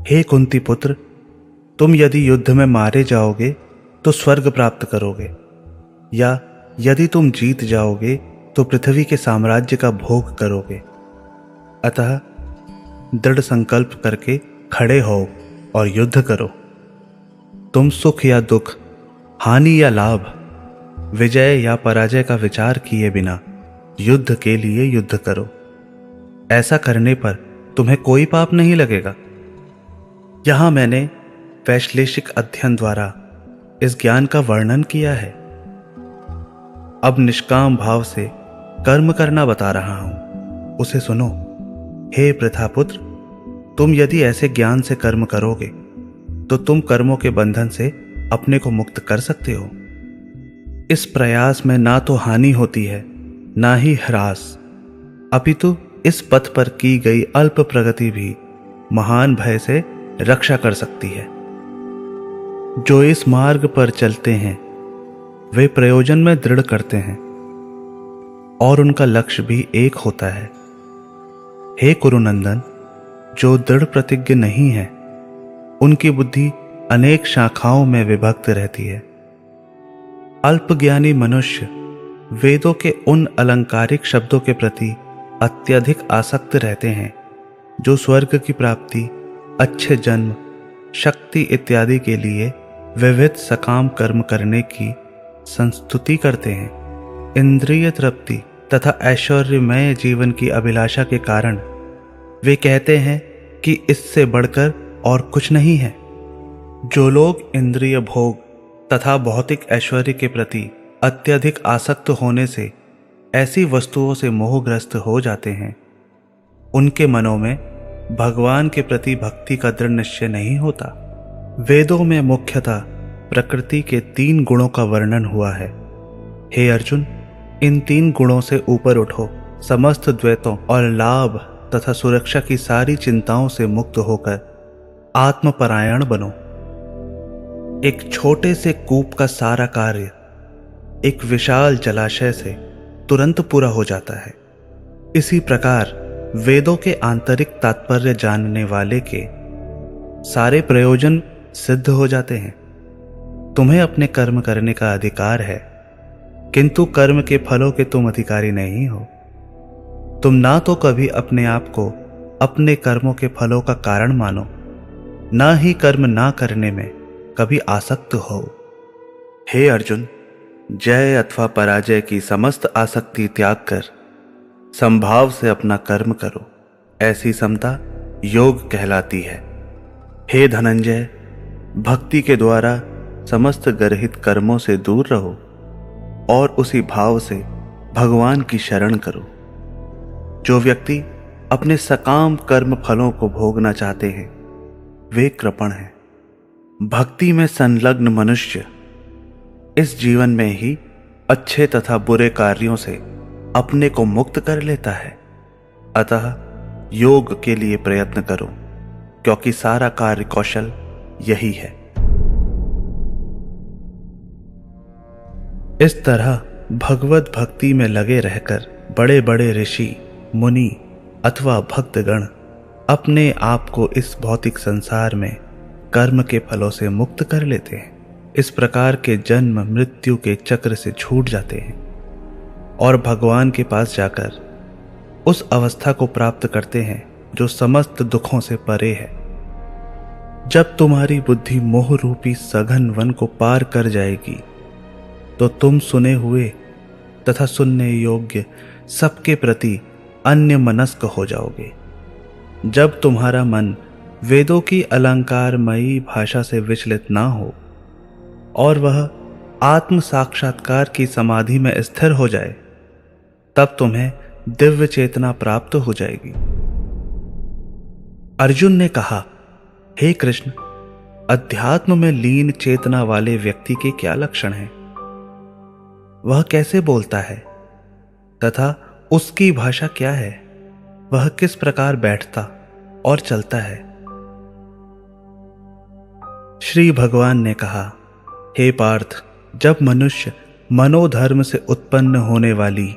हे कुंती पुत्र, तुम यदि युद्ध में मारे जाओगे तो स्वर्ग प्राप्त करोगे, या यदि तुम जीत जाओगे तो पृथ्वी के साम्राज्य का भोग करोगे। अतः दृढ़ संकल्प करके खड़े हो और युद्ध करो। तुम सुख या दुख, हानि या लाभ, विजय या पराजय का विचार किए बिना युद्ध के लिए युद्ध करो। ऐसा करने पर तुम्हें कोई पाप नहीं लगेगा। यहां मैंने वैश्लेषिक अध्ययन द्वारा इस ज्ञान का वर्णन किया है। अब निष्काम भाव से कर्म करना बता रहा हूं, उसे सुनो। हे प्रथापुत्र, तुम यदि ऐसे ज्ञान से कर्म करोगे तो तुम कर्मों के बंधन से अपने को मुक्त कर सकते हो। इस प्रयास में ना तो हानि होती है ना ही ह्रास, अपितु इस पथ पर की गई अल्प प्रगति भी महान भय से रक्षा कर सकती है। जो इस मार्ग पर चलते हैं वे प्रयोजन में दृढ़ करते हैं और उनका लक्ष्य भी एक होता है। हे कुरुनंदन, जो दृढ़ प्रतिज्ञ नहीं है उनकी बुद्धि अनेक शाखाओं में विभक्त रहती है। अल्पज्ञानी मनुष्य वेदों के उन अलंकारिक शब्दों के प्रति अत्यधिक आसक्त रहते हैं जो स्वर्ग की प्राप्ति, अच्छे जन्म, शक्ति इत्यादि के लिए विविध सकाम कर्म करने की संस्तुति करते हैं। इंद्रिय तृप्ति तथा ऐश्वर्यमय जीवन की अभिलाषा के कारण वे कहते हैं कि इससे बढ़कर और कुछ नहीं है। जो लोग इंद्रिय भोग तथा भौतिक ऐश्वर्य के प्रति अत्यधिक आसक्त होने से ऐसी वस्तुओं से मोहग्रस्त हो जाते हैं, उनके मनों में भगवान के प्रति भक्ति का दृढ़ निश्चय नहीं होता। वेदों में मुख्यतः प्रकृति के 3 गुणों का वर्णन हुआ है। हे अर्जुन, इन 3 गुणों से ऊपर उठो। समस्त द्वैतों और लाभ तथा सुरक्षा की सारी चिंताओं से मुक्त होकर आत्मपरायण बनो। एक छोटे से कूप का सारा कार्य एक विशाल जलाशय से तुरंत पूरा हो जाता है। इसी प्रकार वेदों के आंतरिक तात्पर्य जानने वाले के सारे प्रयोजन सिद्ध हो जाते हैं। तुम्हें अपने कर्म करने का अधिकार है, किंतु कर्म के फलों के तुम अधिकारी नहीं हो। तुम ना तो कभी अपने आप को अपने कर्मों के फलों का कारण मानो, ना ही कर्म ना करने में कभी आसक्त हो। हे अर्जुन, जय अथवा पराजय की समस्त आसक्ति त्याग कर संभाव से अपना कर्म करो। ऐसी समता योग कहलाती है। हे धनंजय, भक्ति के द्वारा समस्त गर्हित कर्मों से दूर रहो और उसी भाव से भगवान की शरण करो। जो व्यक्ति अपने सकाम कर्म फलों को भोगना चाहते हैं वे कृपण हैं। भक्ति में संलग्न मनुष्य इस जीवन में ही अच्छे तथा बुरे कार्यों से अपने को मुक्त कर लेता है। अतः योग के लिए प्रयत्न करो, क्योंकि सारा कार्य कौशल यही है। इस तरह भगवत भक्ति में लगे रहकर बड़े बड़े ऋषि, मुनि अथवा भक्तगण अपने आप को इस भौतिक संसार में कर्म के फलों से मुक्त कर लेते हैं। इस प्रकार के जन्म मृत्यु के चक्र से छूट जाते हैं और भगवान के पास जाकर उस अवस्था को प्राप्त करते हैं जो समस्त दुखों से परे है। जब तुम्हारी बुद्धि मोह रूपी सघन वन को पार कर जाएगी तो तुम सुने हुए तथा सुनने योग्य सबके प्रति अन्य मनस्क हो जाओगे। जब तुम्हारा मन वेदों की अलंकारमयी भाषा से विचलित ना हो और वह आत्म साक्षात्कार की समाधि में स्थिर हो जाए, तब तुम्हें दिव्य चेतना प्राप्त हो जाएगी। अर्जुन ने कहा, हे कृष्ण, अध्यात्म में लीन चेतना वाले व्यक्ति के क्या लक्षण हैं? वह कैसे बोलता है तथा उसकी भाषा क्या है? वह किस प्रकार बैठता और चलता है? श्री भगवान ने कहा, हे पार्थ, जब मनुष्य मनोधर्म से उत्पन्न होने वाली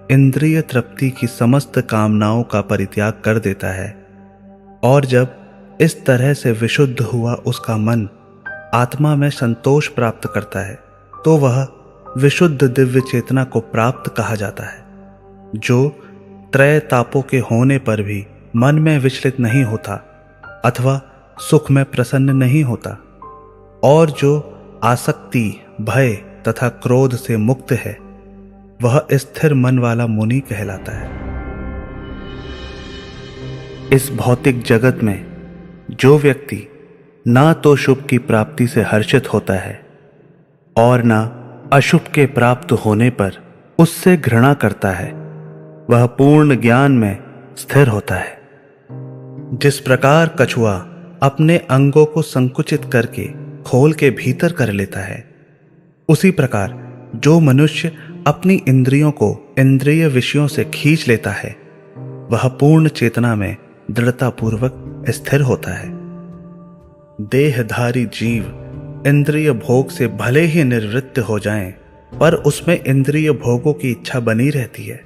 इंद्रिय तृप्ति की समस्त कामनाओं का परित्याग कर देता है और जब इस तरह से विशुद्ध हुआ उसका मन आत्मा में संतोष प्राप्त करता है, तो वह विशुद्ध दिव्य चेतना को प्राप्त कहा जाता है, जो त्रय तापों के होने पर भी मन में विचलित नहीं होता अथवा सुख में प्रसन्न नहीं होता, और जो आसक्ति, भय तथा क्रोध से मुक्त है, वह स्थिर मन वाला मुनि कहलाता है। इस भौतिक जगत में जो व्यक्ति ना तो शुभ की प्राप्ति से हर्षित होता है और ना अशुभ के प्राप्त होने पर उससे घृणा करता है, वह पूर्ण ज्ञान में स्थिर होता है। जिस प्रकार कछुआ अपने अंगों को संकुचित करके खोल के भीतर कर लेता है, उसी प्रकार जो मनुष्य अपनी इंद्रियों को इंद्रिय विषयों से खींच लेता है, वह पूर्ण चेतना में दृढ़तापूर्वक स्थिर होता है। देहधारी जीव इंद्रिय भोग से भले ही निवृत्त हो जाएं, पर उसमें इंद्रिय भोगों की इच्छा बनी रहती है।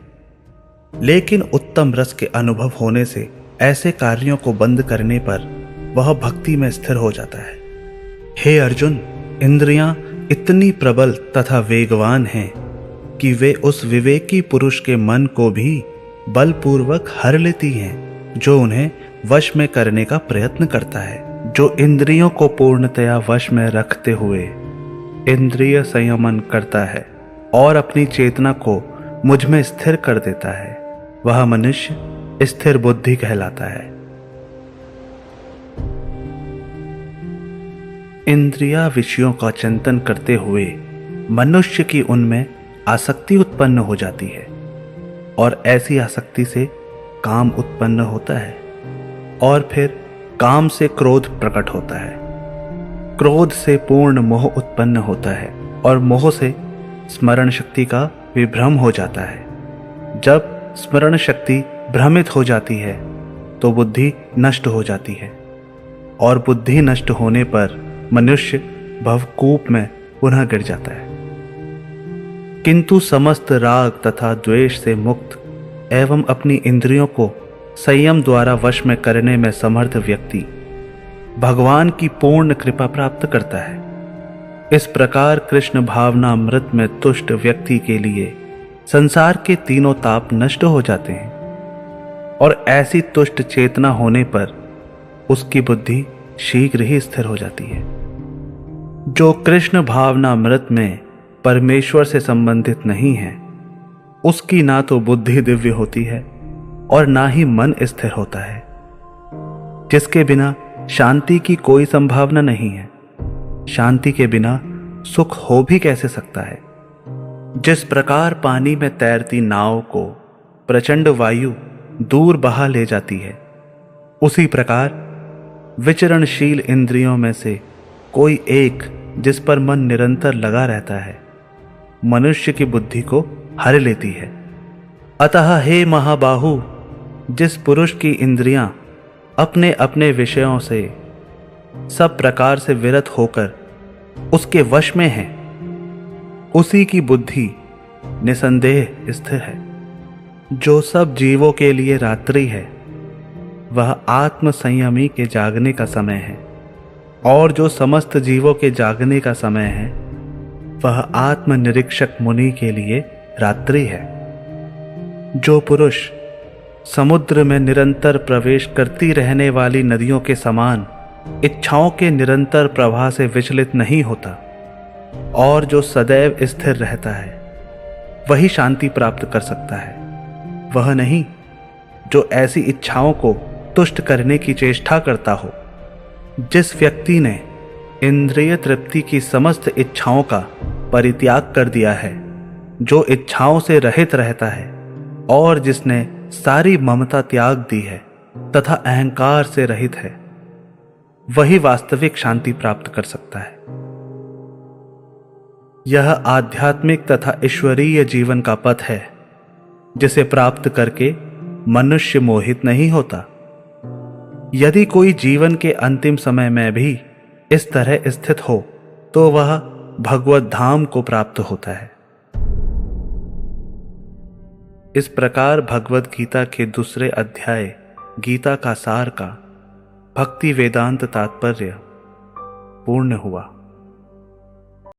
लेकिन उत्तम रस के अनुभव होने से ऐसे कार्यों को बंद करने पर वह भक्ति में स्थिर हो जाता है। हे अर्जुन, इंद्रियां इतनी प्रबल तथा वेगवान हैं कि वे उस विवेकी पुरुष के मन को भी बलपूर्वक हर लेती हैं, जो उन्हें वश में करने का प्रयत्न करता है। जो इंद्रियों को पूर्णतया वश में रखते हुए इंद्रिय संयमन करता है और अपनी चेतना को मुझ में स्थिर कर देता है, वह मनुष्य स्थिर बुद्धि कहलाता है। इंद्रिया विषयों का चिंतन करते हुए मनुष्य की उनमें आसक्ति उत्पन्न हो जाती है, और ऐसी आसक्ति से काम उत्पन्न होता है, और फिर काम से क्रोध प्रकट होता है। क्रोध से पूर्ण मोह उत्पन्न होता है, और मोह से स्मरण शक्ति का विभ्रम हो जाता है। जब स्मरण शक्ति भ्रमित हो जाती है तो बुद्धि नष्ट हो जाती है, और बुद्धि नष्ट होने पर मनुष्य भवकूप में पुनः गिर जाता है। किंतु समस्त राग तथा द्वेष से मुक्त एवं अपनी इंद्रियों को संयम द्वारा वश में करने में समर्थ व्यक्ति भगवान की पूर्ण कृपा प्राप्त करता है। इस प्रकार कृष्ण भावना अमृत में तुष्ट व्यक्ति के लिए संसार के तीनों ताप नष्ट हो जाते हैं, और ऐसी तुष्ट चेतना होने पर उसकी बुद्धि शीघ्र ही स्थिर हो जाती है। जो कृष्ण भावना अमृत में परमेश्वर से संबंधित नहीं है, उसकी ना तो बुद्धि दिव्य होती है और ना ही मन स्थिर होता है। जिसके बिना शांति की कोई संभावना नहीं है, शांति के बिना सुख हो भी कैसे सकता है। जिस प्रकार पानी में तैरती नाव को प्रचंड वायु दूर बहा ले जाती है, उसी प्रकार विचरणशील इंद्रियों में से कोई एक जिस पर मन निरंतर लगा रहता है, मनुष्य की बुद्धि को हर लेती है। अतः हे महाबाहु, जिस पुरुष की इंद्रियां अपने अपने विषयों से सब प्रकार से विरत होकर उसके वश में हैं, उसी की बुद्धि निसंदेह स्थिर है। जो सब जीवों के लिए रात्रि है, वह आत्म संयमी के जागने का समय है, और जो समस्त जीवों के जागने का समय है, वह आत्मनिरीक्षक मुनि के लिए रात्रि है। जो पुरुष समुद्र में निरंतर प्रवेश करती रहने वाली नदियों के समान इच्छाओं के निरंतर प्रवाह से विचलित नहीं होता, और जो सदैव स्थिर रहता है, वही शांति प्राप्त कर सकता है। वह नहीं जो ऐसी इच्छाओं को तुष्ट करने की चेष्टा करता हो। जिस व्यक्ति ने इंद्रिय तृप्ति की समस्त इच्छाओं का परित्याग कर दिया है, जो इच्छाओं से रहित रहता है, और जिसने सारी ममता त्याग दी है तथा अहंकार से रहित है, वही वास्तविक शांति प्राप्त कर सकता है। यह आध्यात्मिक तथा ईश्वरीय जीवन का पथ है, जिसे प्राप्त करके मनुष्य मोहित नहीं होता। यदि कोई जीवन के अंतिम समय में भी इस तरह स्थित हो, तो वह भगवत धाम को प्राप्त होता है। इस प्रकार भगवत गीता के दूसरे अध्याय गीता का सार का भक्ति वेदांत तात्पर्य पूर्ण हुआ।